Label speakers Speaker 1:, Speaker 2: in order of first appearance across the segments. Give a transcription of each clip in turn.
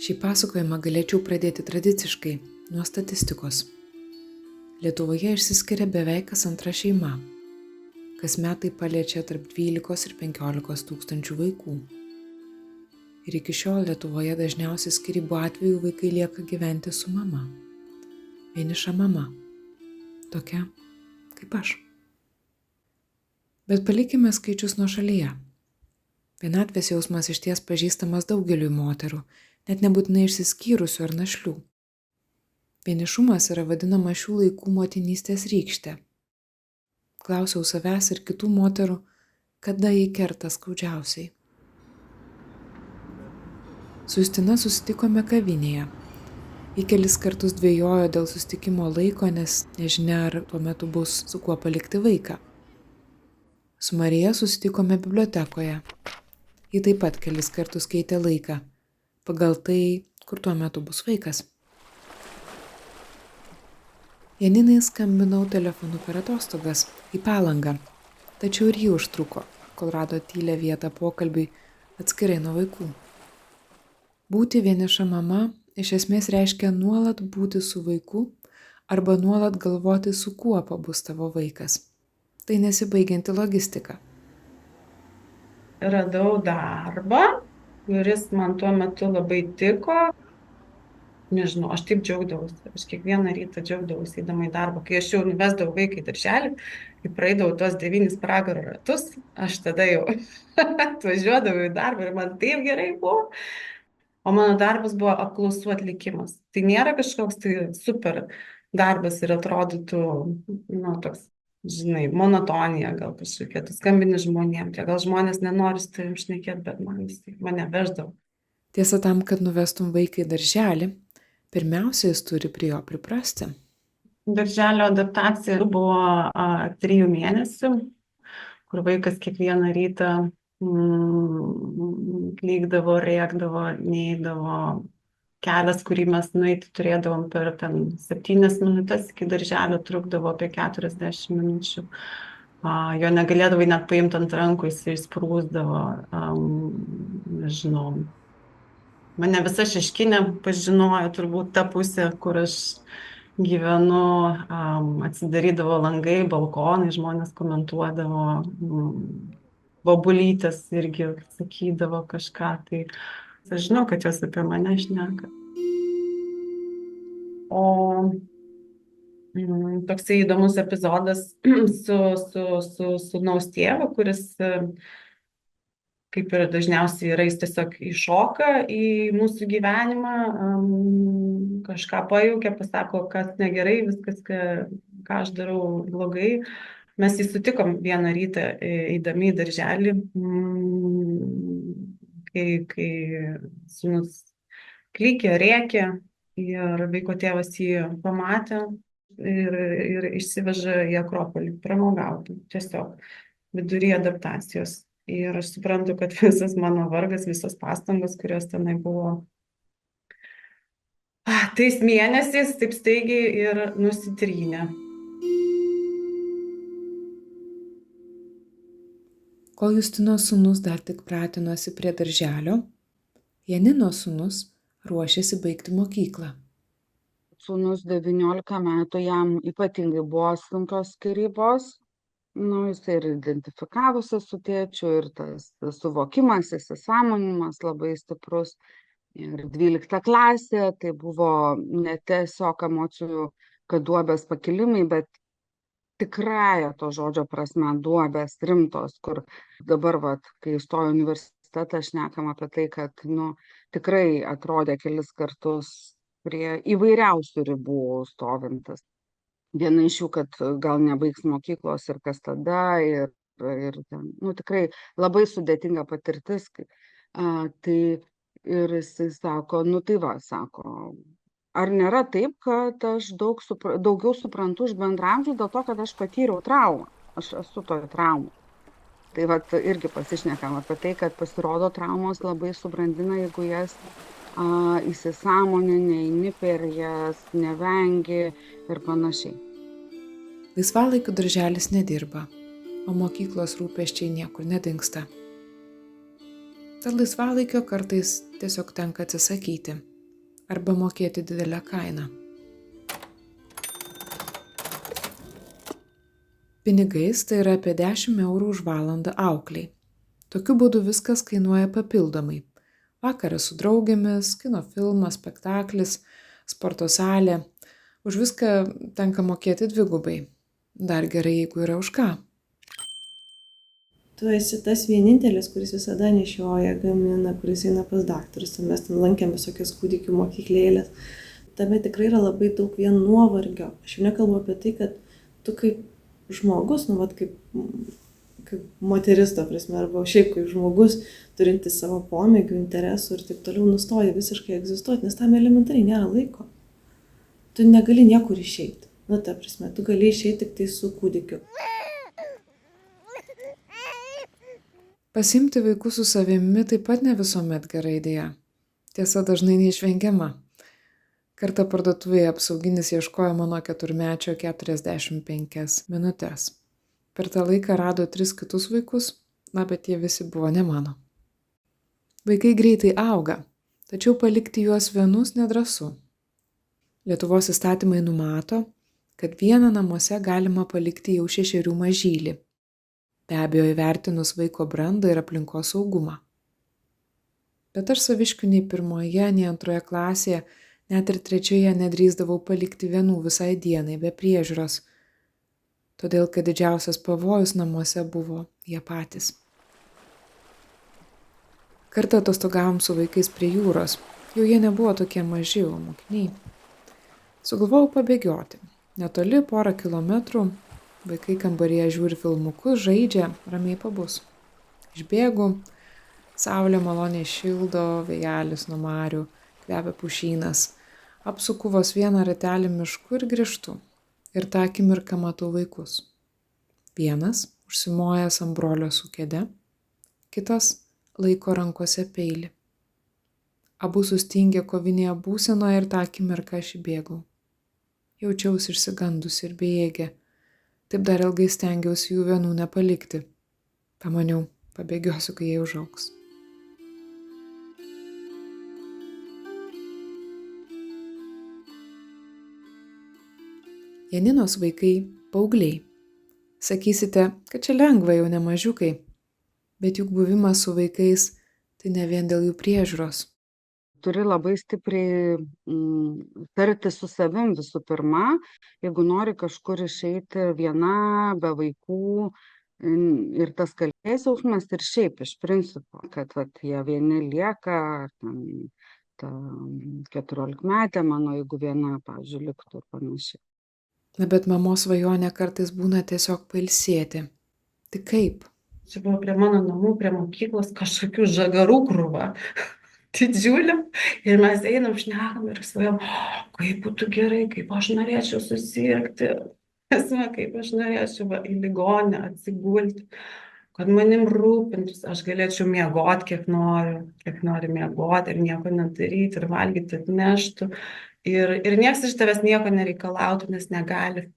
Speaker 1: Šį pasakojimą galėčiau pradėti tradiciškai, nuo statistikos. Lietuvoje išsiskiria beveik kas antra šeima. Kas metai paliečia tarp 12 ir 15 tūkstančių vaikų. Ir iki šiol Lietuvoje dažniausiai skyrybų atveju vaikai lieka gyventi su mama. Vieniša mama. Tokia kaip aš. Bet palikime skaičius nuošalyje. Vienatvės jausmas išties pažįstamas daugeliui moterų, net nebūtinai išsiskyrusių ar našlių. Vienišumas yra vadinama šių laikų motinystės rykšte. Klausiau savęs ir kitų moterų, kada jį kerta skaudžiausiai. Su Justina susitikome kavinėje. Ji kelis kartus dvejojo dėl susitikimo laiko, nes nežinia, ar tuo metu bus su kuo palikti vaiką. Su Marija susitikome bibliotekoje. Ji taip pat kelis kartus keitė laiką, pagal tai, kur tuo metu bus vaikas. Janinai skambinau telefonu per atostogas į Palangą, tačiau ir ji užtruko, kol rado tylią vietą pokalbiui atskirai nuo vaikų. Būti vieniša mama iš esmės reiškia nuolat būti su vaiku arba nuolat galvoti, su kuo pabus tavo vaikas. Tai nesibaigianti logistika.
Speaker 2: Radau darbą, kuris man tuo metu labai tiko. Nežinau, aš taip džiaugdavausi. Aš kiekvieną rytą džiaugdavausi eidama į darbą. Kai aš jau nuvesdavau vaiką į darželį, kai praeidavau tuos 9 pragaro ratus, aš tada jau atvažiuodavau į darbą ir man taip gerai buvo. O mano darbas buvo apklausų atlikimas. Tai nėra kažkoks tai super darbas ir atrodytų, toks, žinai, monotonija gal kažkokia. Tu skambini žmonėm, gal žmonės nenori su tavim šnekėti, bet mane veždavo.
Speaker 1: Tiesa, tam, kad nuvestum vaiką į darželį, pirmiausia, jis turi prie jo priprasti.
Speaker 2: Darželio adaptacija buvo 3 mėnesių, kur vaikas kiekvieną rytą klykdavo, rėkdavo, neidavo. Kelias, kurį mes nueiti turėdavom per 7 minutės iki darželio, trukdavo apie 40 minučių. Jo negalėdavai net paimti ant rankų, jis išsprūsdavo, nežinau. Mane visa Šeškinė pažinojo, turbūt ta pusė, kur aš gyvenu, atsidarydavo langai, balkonai, žmonės komentuodavo, bobulytės irgi sakydavo kažką, tai aš žinau, kad jos apie mane šneka. O toksai įdomus epizodas su sūnaus tėvu, kuris, kaip ir dažniausiai yra, jis tiesiog įšoka į mūsų gyvenimą, kažką pajaukia, pasako, kas negerai, viskas, ką aš darau blogai. Mes jį sutikom vieną rytą eidami į darželį, kai sūnus klykė, rėkė ir vaiko tėvas jį pamatė ir išsiveža į Akropolį pramogauti, tiesiog vidury adaptacijos. Ir aš suprantu, kad visas mano vargas, visos pastangos, kurios tenai buvo tais mėnesiais, taip staigiai ir nusitrynė.
Speaker 1: Kol Justinos sūnus dar tik pratinosi prie darželio, Janinos sūnus ruošėsi baigti mokyklą.
Speaker 3: Sūnus 19 metų, jam ypatingai buvo sunkios skyrybos. Jis ir identifikavosi su tėčiu, ir tas suvokimas, įsisąmoninimas labai stiprus. Ir 12 klasė, tai buvo ne tiesiog emocijų, kad duobės pakilimai, bet tikrąja to žodžio prasme duobės rimtos, kur dabar, kai įstojo į universitetą, šnekam apie tai, kad tikrai atrodė kelis kartus prie įvairiausių ribų stovintis. Viena iš jų, kad gal nebaigs mokyklos ir kas tada, ir tikrai labai sudėtinga patirtis. Tai ir jisai sako, sako, ar nėra taip, kad aš daugiau suprantu už bendraamžių dėl to, kad aš patyriau traumą. Aš esu toj traumų. Tai irgi pasišnekam apie tai, kad pasirodo traumos labai subrandina, jeigu jas įsisąmonini, eini per jas, nevengi ir panašiai.
Speaker 1: Laisvalaikiu darželis nedirba, o mokyklos rūpesčiai niekur nedingsta. Tad laisvalaikio kartais tiesiog tenka atsisakyti, arba mokėti didelę kainą. Pinigais tai yra apie 10 eurų už valandą aukliai. Tokiu būdu viskas kainuoja papildomai. Vakaras su draugėmis, kino filmas, spektaklis, sporto salė. Už viską tenka mokėti dvigubai. Dar gerai, jeigu yra už ką.
Speaker 4: Tu esi tas vienintelis, kuris visada nešioja, gamina, kuris eina pas daktarus, mes ten lankėm visokias kūdikių mokyklėlės. Tame tikrai yra labai daug vien nuovargio. Aš jau nekalbu apie tai, kad tu kaip žmogus, kaip moteris, ta prasme, arba šiaip kaip žmogus, turintis savo pomėgių, interesų ir taip toliau, nustoji visiškai egzistuoti, nes tam elementariai nėra laiko. Tu negali niekur išeiti. Ta prasme, tu gali išeiti tik tai su kūdikiu.
Speaker 1: Pasiimti vaikus su savimi taip pat ne visuomet gera idėja. Tiesa, dažnai neišvengiama. Kartą parduotuvėje apsauginis ieškojo mano 4-mečio 45 minutes. Per tą laiką rado 3 kitus vaikus, bet jie visi buvo ne mano. Vaikai greitai auga, tačiau palikti juos vienus nedrąsu. Lietuvos įstatymai numato, kad vieną namuose galima palikti jau 6 mažylį. Be abejo įvertinus vaiko brandą ir aplinkos saugumą. Bet aš saviškių nei 1, nei 2 klasėje, net ir 3 nedrįsdavau palikti vienų visai dienai be priežiūros, todėl kad didžiausias pavojus namuose buvo jie patys. Kartą atostogavom su vaikais prie jūros, jau jie nebuvo tokie maži, o mokiniai. Sugalvojau pabėgioti, netoli 1 kilometrų. Vaikai kambaryje žiūri filmukus, žaidžia, ramiai pabus. Išbėgu, saulė maloniai šildo, vėjelis nuo marių, kvepia pušynas. Apsuku vos vieną ratelį mišku ir grįžtu. Ir tą akimirką matau vaikus. Vienas užsimojęs ant brolio su kėde, kitas laiko rankose peilį. Abu sustingė kovinėje būsenoje ir tą akimirką aš įbėgau. Jaučiausi išsigandusi ir bejėgė. Taip dar ilgai stengiausi jų vienų nepalikti. Pamaniau, pabėgiosiu, kai jie užaugs. Janinos vaikai paaugliai. Sakysite, kad čia lengva, jau ne mažiukai, bet juk buvimas su vaikais tai ne vien dėl jų priežiūros.
Speaker 3: Turi labai stipriai tartis su savim visų pirma, jeigu nori kažkur išeiti viena, be vaikų, ir tas kaltės jausmas ir šiaip iš principo, kad jie vieni lieka, ta 14-metė mano, jeigu viena, pavyzdžiui, liktų ir panašiai.
Speaker 1: Bet mamos svajonė kartais būna tiesiog pailsėti. Tai kaip?
Speaker 2: Čia buvo prie mano namų, prie mokyklos kažkokių žagarų krūva. Didžiulė. Ir mes einam, šnekam ir svajom, kaip būtų gerai, kaip aš norėčiau susirgti. Kaip aš norėčiau į ligoninę atsigulti, kad manim rūpintis, aš galėčiau miegoti, kiek noriu miegoti ir nieko nedaryti ir valgyti atneštų. Ir niekas iš tavęs nieko nereikalautų, nes negali.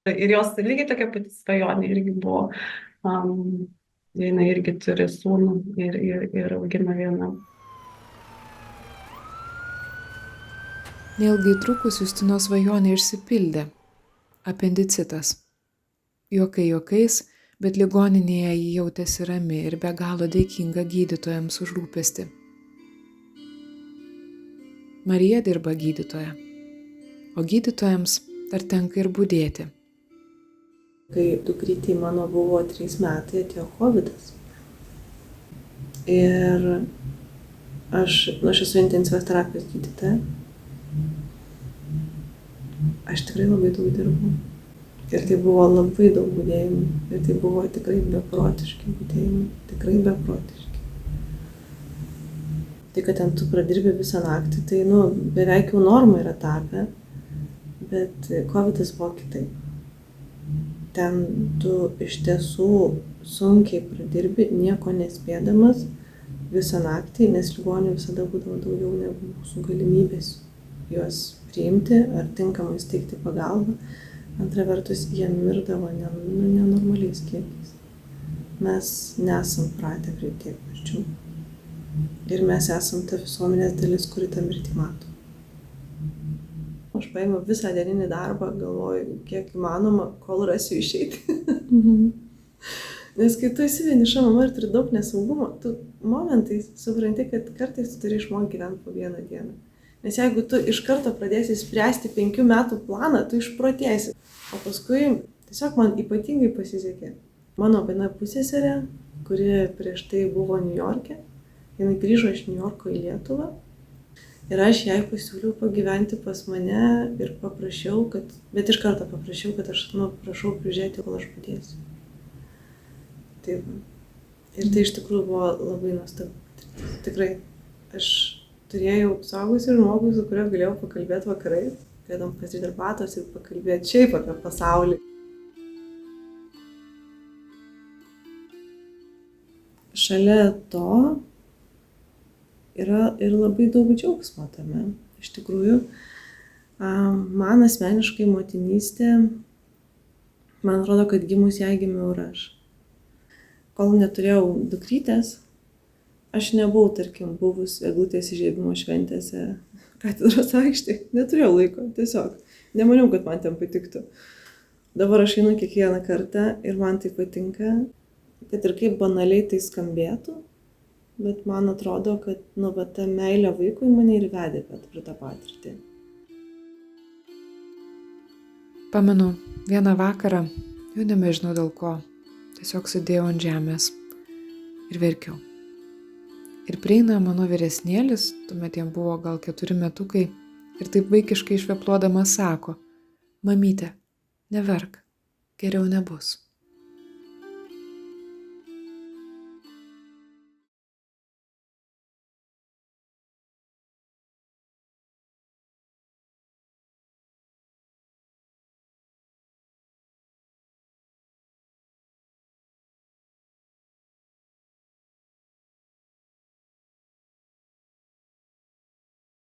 Speaker 2: Ir jos lygiai tokia pati svajonė irgi buvo. Jinai irgi turi sūnų ir augina vieną.
Speaker 1: Neilgai trukus Justinos svajonė išsipildė. Apendicitas. Juokai juokais, bet ligoninėje ji jautėsi rami ir be galo dėkinga gydytojams už rūpestį. Marija dirba gydytoja, o gydytojams dar tenka ir budėti.
Speaker 4: Kai dukrytei mano buvo 3 metai, atėjo covidas. Ir aš esu intensyvios terapijos gydytoja. Aš tikrai labai daug dirbau. Ir tai buvo labai daug budėjimų. Ir tai buvo tikrai beprotiški budėjimai. Tikrai beprotiški. Tai, kad ten tu pradirbi visą naktį, tai beveik jau norma yra tapę. Bet covidas buvo kitaip. Ten tu iš tiesų sunkiai pradirbi, nieko nespėdamas visą naktį, nes ligonių visada būdavo daugiau negu mūsų galimybės juos priimti ar tinkamai steigti pagalbą. Antra vertus, jie mirdavo nenormaliais kiekiais. Mes nesam pratę prie tiek mirčių. Ir mes esam ta visuomenės dalis, kuri tą mirtį mato. Aš paėmiau visą dieninį darbą, galvoju, kiek įmanoma, kol rasiu išeiti. Nes kai tu esi vieniša mama ir turi daug nesaugumo, tu momentais supranti, kad kartais tu turi išmokti gyventi po vieną dieną. Nes jeigu tu iš karto pradėsi spręsti 5 metų planą, tu išprotėsi. O paskui tiesiog man ypatingai pasisekė. Mano viena pusseserė, kuri prieš tai buvo Niujorke, jinai grįžo iš Niujorko į Lietuvą. Ir aš jai pasiūliau pagyventi pas mane ir paprašiau, bet iš karto paprašiau, kad aš, prašau prižiūrėti, kol aš padėsiu. Taip. Ir tai iš tikrųjų buvo labai nuostabu. Tikrai, aš turėjau suaugusį žmogų, su kuriuo galėjau pakalbėti vakarais, galėdam pasidaryti arbatos ir pakalbėti šiaip apie pasaulį. Šalia to yra ir labai daug džiaugsmo tame. Iš tikrųjų, man asmeniškai motinystė, man atrodo, kad gimus ją gimiau ir aš. Kol neturėjau dukrytės, aš nebuvau, tarkim, buvus eglutės įžiebimo šventėse katedros aikštėje. Neturėjau laiko, tiesiog. Nemaniau, kad man ten patiktų. Dabar aš einu kiekvieną kartą ir man tai patinka, kad ir kaip banaliai tai skambėtų, bet man atrodo, kad ta meilė vaikui mane ir vedė per tą patirtį.
Speaker 1: Pamenu, vieną vakarą, jau nebežinau dėl ko, tiesiog sėdėjau ant žemės ir verkiau. Ir prieina mano vyresnėlis, tuomet jam buvo gal 4 metukai, ir taip vaikiškai švepluodamas sako: mamyte, neverk, geriau nebus.